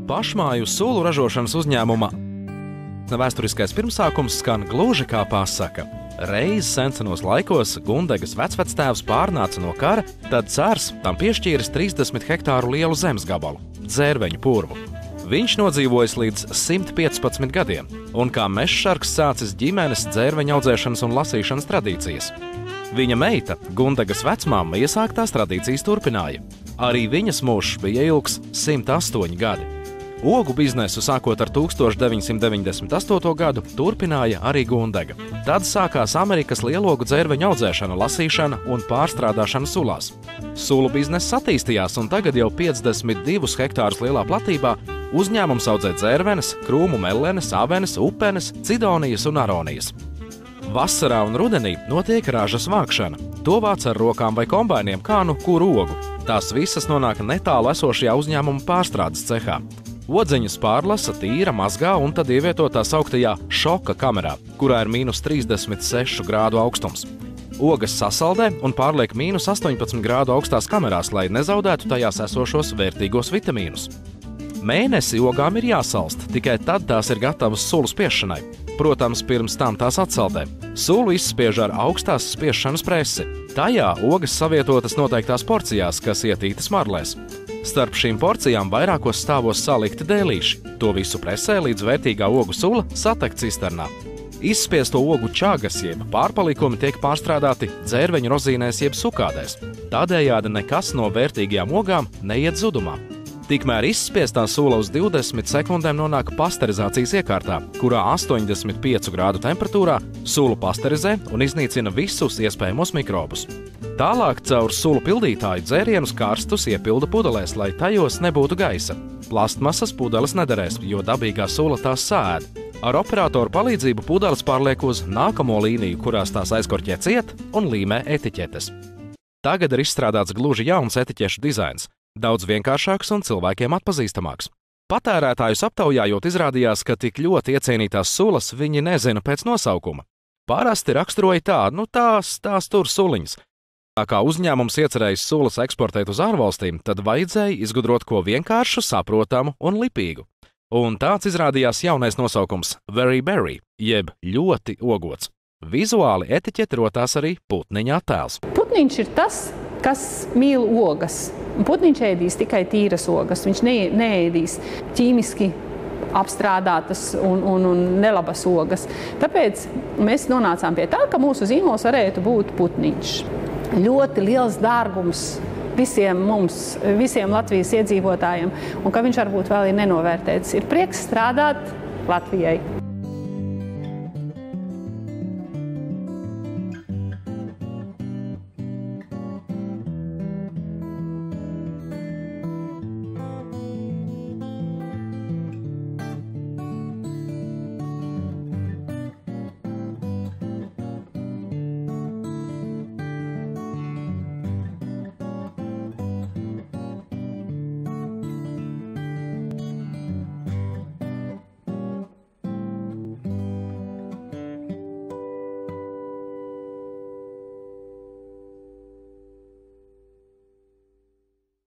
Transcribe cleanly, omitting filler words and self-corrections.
Pašmāju sulu ražošanas uzņēmuma vēsturiskais pirmsākums skan gluži kā pasaka. Reiz sensenos laikos Gundegas vecvectēvs pārnāca no kara, tad cārs tam piešķīris 30 hektāru lielu zemes gabalu – dzērveņu purvu. Viņš nodzīvojis līdz 115 gadiem, un kā mežsargs sācis ģimenes dzērveņu audzēšanas un lasīšanas tradīcijas. Viņa meita, Gundegas vecmāma, iesāktās tradīcijas turpināja. Arī viņas mūžs bija ilgs 108 gadi. Ogu biznesu sākot ar 1998. gadu turpināja arī Gundega. Tad sākās Amerikas lielogu dzērveņu audzēšana, lasīšana un pārstrādāšana sulās. Sulu bizness attīstījās, un tagad jau 52 hektārus lielā platībā uzņēmums audzē dzērvenes, krūmu mellenes, avenes, upenes, cidonijas un aronijas. Vasarā un rudenī notiek ražas vākšana. To vāc ar rokām vai kombainiem, kā nu kuru ogu. Tās visas nonāk netālu esošajā uzņēmuma pārstrādes cehā. Odzeņas pārlasa, tīra, mazgā un tad ievieto tā sauktajā šoka kamerā, kurā ir -36 grādu augstums. Ogas sasaldē un pārliek -18 grādu augstās kamerās, lai nezaudētu tajās esošos vērtīgos vitamīnus. Mēnesi ogām ir jāsalst, tikai tad tās ir gatavas sulu spiešanai. Protams, pirms tam tās atsaldē. Sulu izspiež ar augstās spiešanas presi. Tajā ogas savietotas noteiktās porcijās, kas ietītas marlēs. Starp šīm porcijām vairākos stāvos salikti dēlīši. To visu presē, līdz vērtīgā ogu sula satek cisternā. Izspiesto ogu čagas jeb pārpalikumi tiek pārstrādāti dzērveņu rozīnēs jeb sukādēs. Tādējādi nekas no vērtīgajām ogām neiet zudumā. Tikmēr izspiestā sula uz 20 sekundēm nonāk pasterizācijas iekārtā, kurā 85 grādu temperatūrā sulu pasterizē un iznīcina visus iespējamos mikrobus. Tālāk caur sulu pildītāju dzērienus karstus iepilda pudelēs, lai tajos nebūtu gaisa. Plastmasas pudeles nederēs, jo dabīgā sula tās sāēd. Ar operatoru palīdzību pudeles pārliek uz nākamo līniju, kurās tās aizkorķē ciet un līmē etiķetes. Tagad ir izstrādāts gluži jauns etiķešu dizains, daudz vienkāršāks un cilvēkiem atpazīstamāks. Patērētājus aptaujājot izrādījās, ka tik ļoti iecienītās sulas viņi nezina pēc nosaukuma. Parasti raksturoja tās tur suliņas. Tā kā uzņēmums iecerējis sulas eksportēt uz ārvalstīm, tad vajadzēja izgudrot ko vienkāršu, saprotamu un lipīgu. Un tāds izrādījās jaunais nosaukums Very Berry, jeb ļoti ogots. Vizuāli etiķeti rotās arī putniņa attēls. Putniņš ir tas, kas mīl ogas. Putniņš ēdīs tikai tīras ogas. Viņš neēdīs ķīmiski apstrādātas un nelabas ogas. Tāpēc mēs nonācām pie tā, ka mūsu zīmols varētu būt putniņš. Ļoti liels dārgums visiem mums, visiem Latvijas iedzīvotājiem, un ka viņš varbūt vēl ir nenovērtēts. Ir prieks strādāt Latvijai.